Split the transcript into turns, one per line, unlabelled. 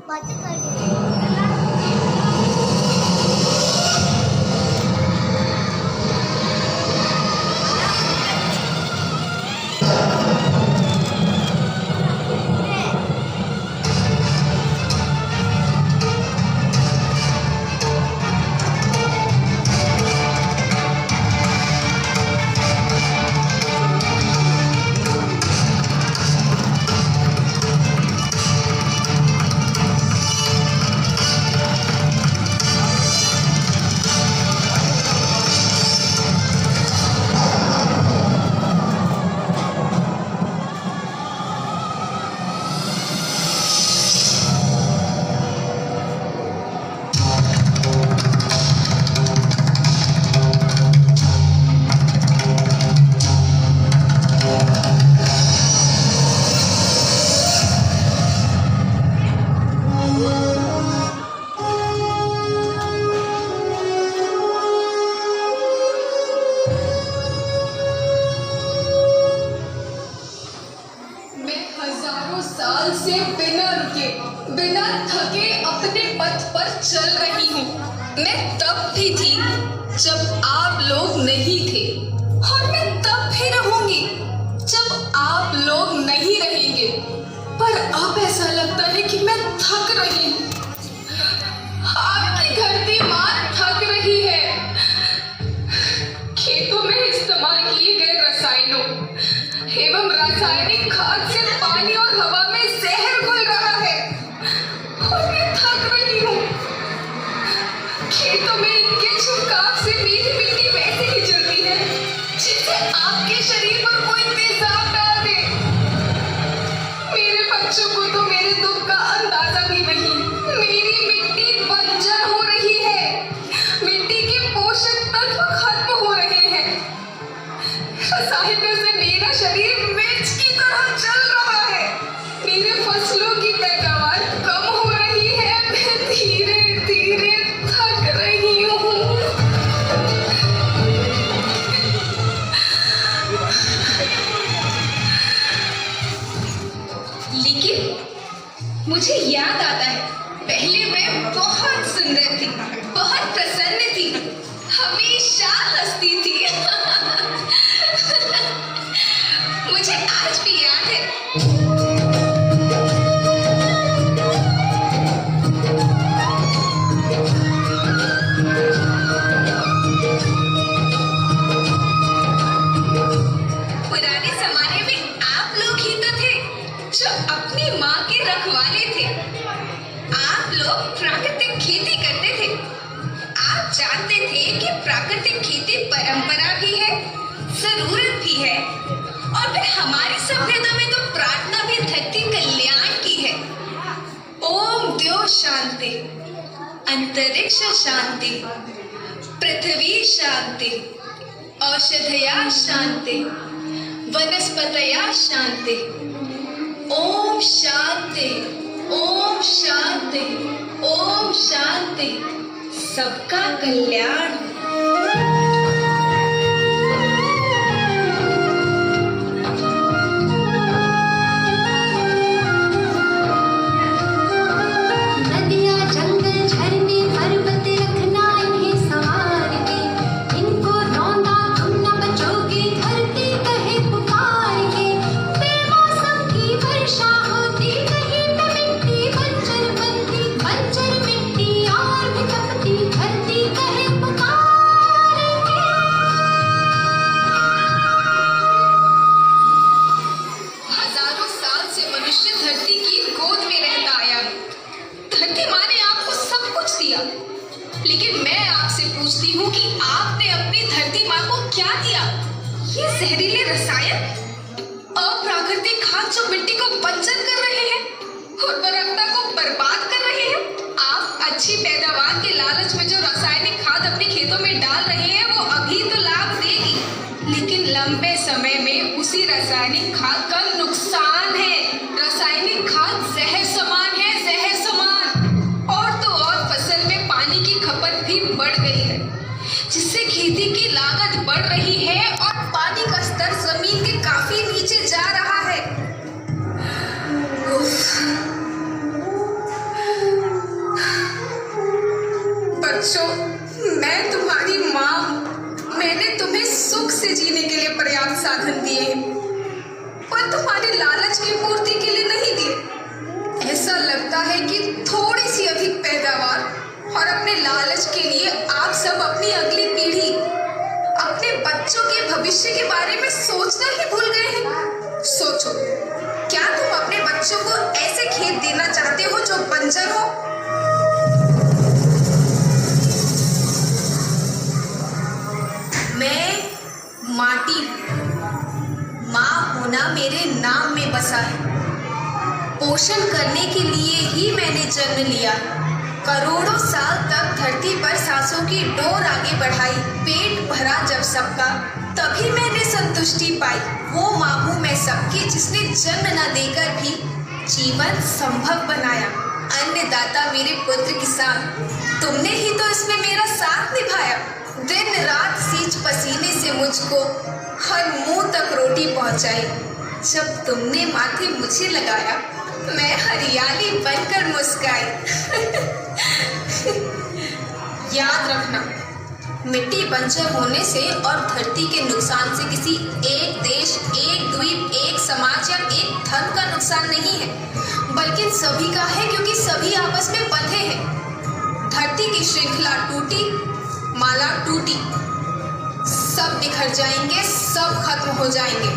बातें कर रही है।
साल से बिना रुके बिना थके अपने पथ पर चल रही हूँ। मैं तब भी थी जब आप लोग नहीं थे और मैं तब भी रहूंगी जब आप लोग नहीं रहेंगे। पर अब ऐसा लगता है कि मैं थक रही हूँ। आपकी धरती माँ थक रही है। खेतों में इस्तेमाल किए गए रसायनों एवं रासायनिक खाद से पानी और हवा में जहर घुल रहा है और मैं थक रही हूँ। खेतों में इनके छिड़काव से मेरी मिट्टी वैसे ही जलती है जिससे आपके शरीर पर कोई तेजाब डाल दे। मेरे बच्चों को तो मेरे दुख का अंदाजा भी नहीं। मेरी मिट्टी बंजर हो रही है। मिट्टी के पोषक तत्व खत्म हो रहे हैं। रसायनों से मेरा शरीर मिर्च की तरह जल रहा है। मेरे फसलों की पैदावार कम हो रही है। मैं धीरे धीरे थक रही हूँ। लेकिन मुझे याद आता है, पहले मैं बहुत सुंदर थी, बहुत प्रसन्न थी, हमेशा हंसती थी। मुझे आज भी याद है। पुराने जमाने में आप लोग ही तो थे जो अपनी माँ के रखवाले थे। आप लोग प्राकृतिक खेती करते थे। आप जानते थे कि प्राकृतिक खेती परंपरा भी है, जरूरत भी है, और फिर हमारी सभ्यता में तो प्रार्थना भी धरती कल्याण की है। ओम द्यो शांति, अंतरिक्ष शांति, पृथ्वी शांति, औषधया शांति, वनस्पतया शांति। ओम शांति, ओम शांति, ओम शांति, सबका कल्याण। लेकिन मैं आपसे पूछती हूँ कि आपने अपनी धरती माँ को क्या दिया? ये जहरीले रसायन, अप्राकृतिक खाद जो मिट्टी को बंजर कर रहे हैं, उर्वरकता को बर्बाद कर रहे हैं। आप अच्छी पैदावार के लालच में जो रासायनिक खाद अपने खेतों में डाल रहे हैं वो अभी तो लाभ देगी, लेकिन लंबे समय में उसी रासायनिक खाद का नुकसान है। रासायनिक खाद जहर समान है, जहर समान। और तो और फसल में पानी की खपत भी बढ़ गई है, जिससे खेती की लागत बढ़ रही है और पानी का स्तर जमीन के काफी नीचे जा रहा है। बच्चों, मैं तुम्हारी माँ हूँ। मैंने तुम्हें सुख से जीने के लिए पर्याप्त साधन दिए हैं, पर तुम्हारे लालच की पूर्ति के लिए नहीं दिए। ऐसा लगता है कि थोड़ी सी अधिक पैदावार और अपने लालच के लिए आप सब अपनी अगली पीढ़ी, अपने बच्चों के भविष्य के बारे में सोचना ही भूल गए हैं। सोचो, क्या तुम अपने बच्चों को ऐसे खेत देना चाहते हो जो बंजर हो? मैं माटी हूं। माँ होना मेरे नाम में बसा है। पोषण करने के लिए ही मैंने जन्म लिया। करोड़ों साल तक धरती पर सांसों की डोर आगे बढ़ाई। पेट भरा जब सबका, तभी मैंने संतुष्टि पाई। वो माँ हूँ मैं सबकी, जिसने जन्म न देकर भी जीवन संभव बनाया। अन्नदाता मेरे पुत्र किसान, तुमने ही तो इसमें मेरा साथ निभाया। दिन रात सींच पसीने से मुझको हर मुंह तक रोटी पहुंचाई। जब तुमने माथे मुझे लगाया, मैं हरियाली बनकर मुस्काई। याद रखना, मिट्टी बंजर होने से और धरती के नुकसान से किसी एक देश, एक द्वीप, एक समाज या एक धर्म का नुकसान नहीं है, बल्कि सभी का है, क्योंकि सभी आपस में बंधे हैं। धरती की श्रृंखला टूटी, माला टूटी, सब बिखर जाएंगे, सब खत्म हो जाएंगे।